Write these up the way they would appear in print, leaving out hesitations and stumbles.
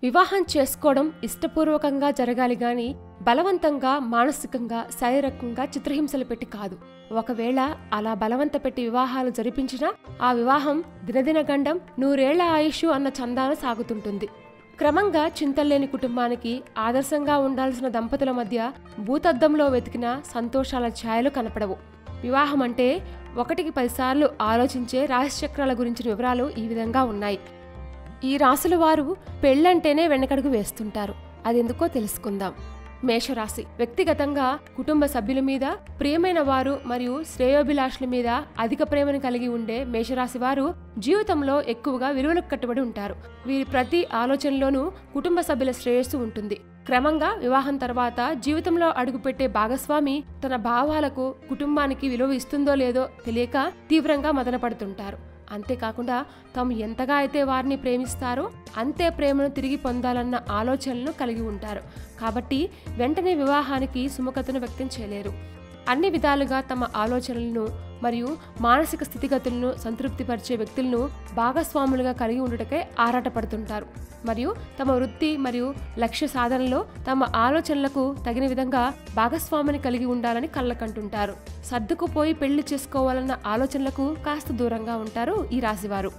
వివాహం చేసుకోవడం ఇష్టపూర్వకంగా జరగాలి గాని బలవంతంగా, మానసికంగా, శారీరకంగా చిత్రహింసలు పెట్టి కాదు. ఒకవేళ అలా బలవంత పెట్టి వివాహాలు జరిపించినా ఆ వివాహం దినదిన గండం 100 ఏళ్ల ఆయుష్ అన్న చందాన సాగుతుంటుంది. క్రమంగా చింతల్లేని కుటుంబానికి ఆదర్శంగా ఉండాల్సిన దంపతుల మధ్య భూతద్దంలో వెతికిన సంతోషాల ఛాయలు కనపడవు. వివాహం అంటే 1కి 10 సార్లు ఆలోచించే రాశిచక్రాల గురించిన వివరాలు ఈ విధంగా ఉన్నాయి. ఈ రాశుల వారు పెళ్ళంటేనే వెనకడుగు వేస్తుంటారు. అదెందుకో తెలుసుకుందాం. మేషరాశి వ్యక్తిగతంగా కుటుంబ సభ్యుల మీద, ప్రియమైన వారు మరియు శ్రేయోభిలాషుల మీద అధిక ప్రేమను కలిగి ఉండే మేషరాశి వారు జీవితంలో ఎక్కువగా విలువలకు కట్టుబడి ఉంటారు. వీరి ప్రతి ఆలోచనలోనూ కుటుంబ సభ్యుల శ్రేయస్సు ఉంటుంది. క్రమంగా వివాహం తర్వాత జీవితంలో అడుగుపెట్టే భాగస్వామి తన భావాలకు, కుటుంబానికి విలువ ఇస్తుందో లేదో తెలియక తీవ్రంగా మదనపడుతుంటారు. అంతేకాకుండా తాము ఎంతగా అయితే వారిని ప్రేమిస్తారో అంతే ప్రేమను తిరిగి పొందాలన్న ఆలోచనలను కలిగి ఉంటారు. కాబట్టి వెంటనే వివాహానికి సుముఖతను వ్యక్తం చేయలేరు. అన్ని విధాలుగా తమ ఆలోచనలను మరియు మానసిక స్థితిగతులను సంతృప్తిపరిచే వ్యక్తులను భాగస్వాములుగా కలిగి ఉండటకే ఆరాటపడుతుంటారు. మరియు తమ వృత్తి మరియు లక్ష్య సాధనలో తమ ఆలోచనలకు తగిన విధంగా భాగస్వామిని కలిగి ఉండాలని కళ్ళకంటుంటారు. సర్దుకుపోయి పెళ్లి చేసుకోవాలన్న ఆలోచనలకు కాస్త దూరంగా ఉంటారు ఈ రాశివారు.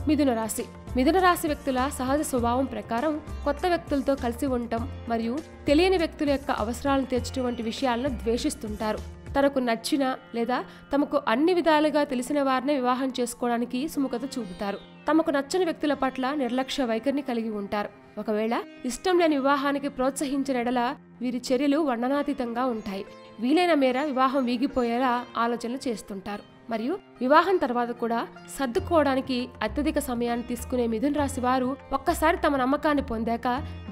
మిథున రాశి. మిథున రాశి వ్యక్తుల సహజ స్వభావం ప్రకారం కొత్త వ్యక్తులతో కలిసి ఉండటం మరియు తెలియని వ్యక్తుల యొక్క అవసరాలను తీర్చడం వంటి విషయాలను ద్వేషిస్తుంటారు. తనకు నచ్చిన లేదా తమకు అన్ని విధాలుగా తెలిసిన వారినే వివాహం చేసుకోవడానికి సుముఖత చూపుతారు. తమకు నచ్చని వ్యక్తుల పట్ల నిర్లక్ష్య వైఖరిని కలిగి ఉంటారు. ఒకవేళ ఇష్టం లేని వివాహానికి ప్రోత్సహించిన ఎడల వీరి చర్యలు వర్ణనాతీతంగా ఉంటాయి. వీలైన మేర వివాహం వీగిపోయేలా ఆలోచనలు చేస్తుంటారు. మరియు వివాహం తర్వాత కూడా సర్దుకోవడానికి అత్యధిక సమయాన్ని తీసుకునే మిథున రాశి వారు ఒక్కసారి తమ నమ్మకాన్ని పొందాక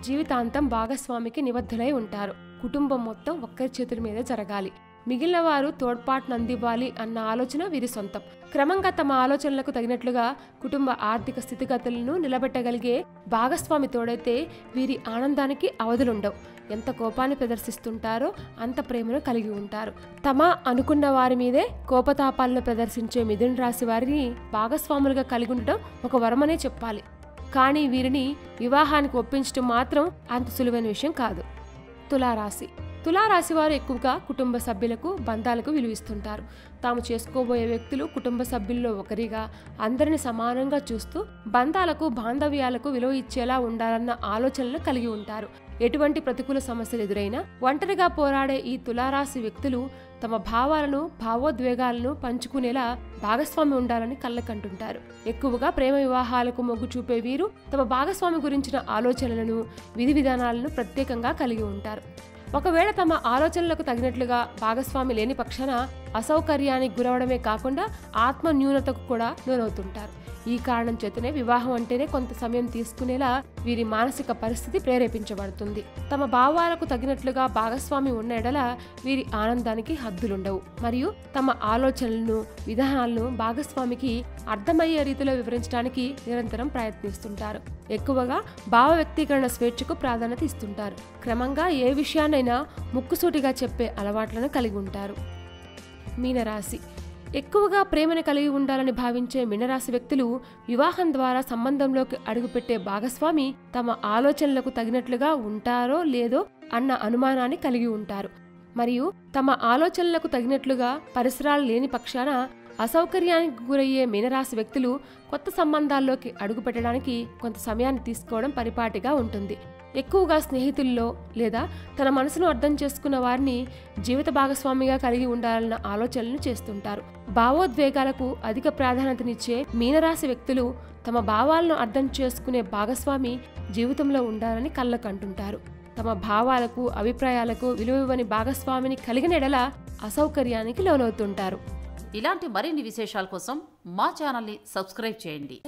జీవితాంతం భాగస్వామికి నిబద్ధులై ఉంటారు. కుటుంబం మొత్తం ఒక్కరి చేతుల మీదే జరగాలి, మిగిలిన వారు తోడ్పాటును అందివ్వాలి అన్న ఆలోచన వీరి సొంతం. క్రమంగా తమ ఆలోచనలకు తగినట్లుగా కుటుంబ ఆర్థిక స్థితిగతులను నిలబెట్టగలిగే భాగస్వామి తోడైతే వీరి ఆనందానికి అవధులుండవు. ఎంత కోపాన్ని ప్రదర్శిస్తుంటారో అంత ప్రేమను కలిగి ఉంటారు. తమ అనుకున్న వారి మీదే కోపతాపాలను ప్రదర్శించే మిథున రాశి వారిని భాగస్వాములుగా కలిగి ఉండటం ఒక వరమనే చెప్పాలి. కానీ వీరిని వివాహానికి ఒప్పించడం మాత్రం అంత సులువైన విషయం కాదు. తులారాశి. తులారాశి వారు ఎక్కువగా కుటుంబ సభ్యులకు, బంధాలకు విలువిస్తుంటారు. తాము చేసుకోబోయే వ్యక్తులు కుటుంబ సభ్యుల్లో ఒకరిగా అందరిని సమానంగా చూస్తూ బంధాలకు, బాంధవ్యాలకు విలువ ఇచ్చేలా ఉండాలన్న ఆలోచనలు కలిగి ఉంటారు. ఎటువంటి ప్రతికూల సమస్యలు ఎదురైనా ఒంటరిగా పోరాడే ఈ తులారాశి వ్యక్తులు తమ భావాలను, భావోద్వేగాలను పంచుకునేలా భాగస్వామి ఉండాలని కళ్ళకంటుంటారు. ఎక్కువగా ప్రేమ వివాహాలకు మొగ్గు చూపే వీరు తమ భాగస్వామి గురించిన ఆలోచనలను, విధి విధానాలను ప్రత్యేకంగా కలిగి ఉంటారు. ఒకవేళ తమ ఆలోచనలకు తగినట్లుగా భాగస్వామి లేని పక్షాన అసౌకర్యానికి గురవడమే కాకుండా ఆత్మ న్యూనతకు కూడా లోనవుతుంటారు. ఈ కారణం చేతనే వివాహం అంటేనే కొంత సమయం తీసుకునేలా వీరి మానసిక పరిస్థితి ప్రేరేపించబడుతుంది. తమ భావాలకు తగినట్లుగా భాగస్వామి ఉన్న ఎడల వీరి ఆనందానికి హద్దులుండవు. మరియు తమ ఆలోచనలను, విధానాలను భాగస్వామికి అర్థమయ్యే రీతిలో వివరించడానికి నిరంతరం ప్రయత్నిస్తుంటారు. ఎక్కువగా భావ వ్యక్తీకరణ స్వేచ్ఛకు ప్రాధాన్యత ఇస్తుంటారు. క్రమంగా ఏ విషయాన్నైనా ముక్కుసూటిగా చెప్పే అలవాట్లను కలిగి ఉంటారు. మీనరాశి. ఎక్కువగా ప్రేమను కలిగి ఉండాలని భావించే మీనరాశి వ్యక్తులు వివాహం ద్వారా సంబంధంలోకి అడుగుపెట్టే భాగస్వామి తమ ఆలోచనలకు తగినట్లుగా ఉంటారో లేదో అన్న అనుమానాన్ని కలిగి ఉంటారు. మరియు తమ ఆలోచనలకు తగినట్లుగా పరిసరాలు లేని పక్షాన అసౌకర్యానికి గురయ్యే మీనరాశి వ్యక్తులు కొత్త సంబంధాల్లోకి అడుగుపెట్టడానికి కొంత సమయాన్ని తీసుకోవడం పరిపాటిగా ఉంటుంది. ఎక్కువగా స్నేహితుల్లో లేదా తన మనసును అర్థం చేసుకున్న వారిని జీవిత భాగస్వామిగా కలిగి ఉండాలన్న ఆలోచనలు చేస్తుంటారు. భావోద్వేగాలకు అధిక ప్రాధాన్యతనిచ్చే మీనరాశి వ్యక్తులు తమ భావాలను అర్థం చేసుకునే భాగస్వామి జీవితంలో ఉండాలని కళ్ళకంటుంటారు. తమ భావాలకు, అభిప్రాయాలకు విలువివ్వని భాగస్వామిని కలిగిన ఎడల అసౌకర్యానికి లోనవుతుంటారు. ఇలాంటి మరిన్ని విశేషాల కోసం మా ఛానల్ని సబ్స్క్రైబ్ చేయండి.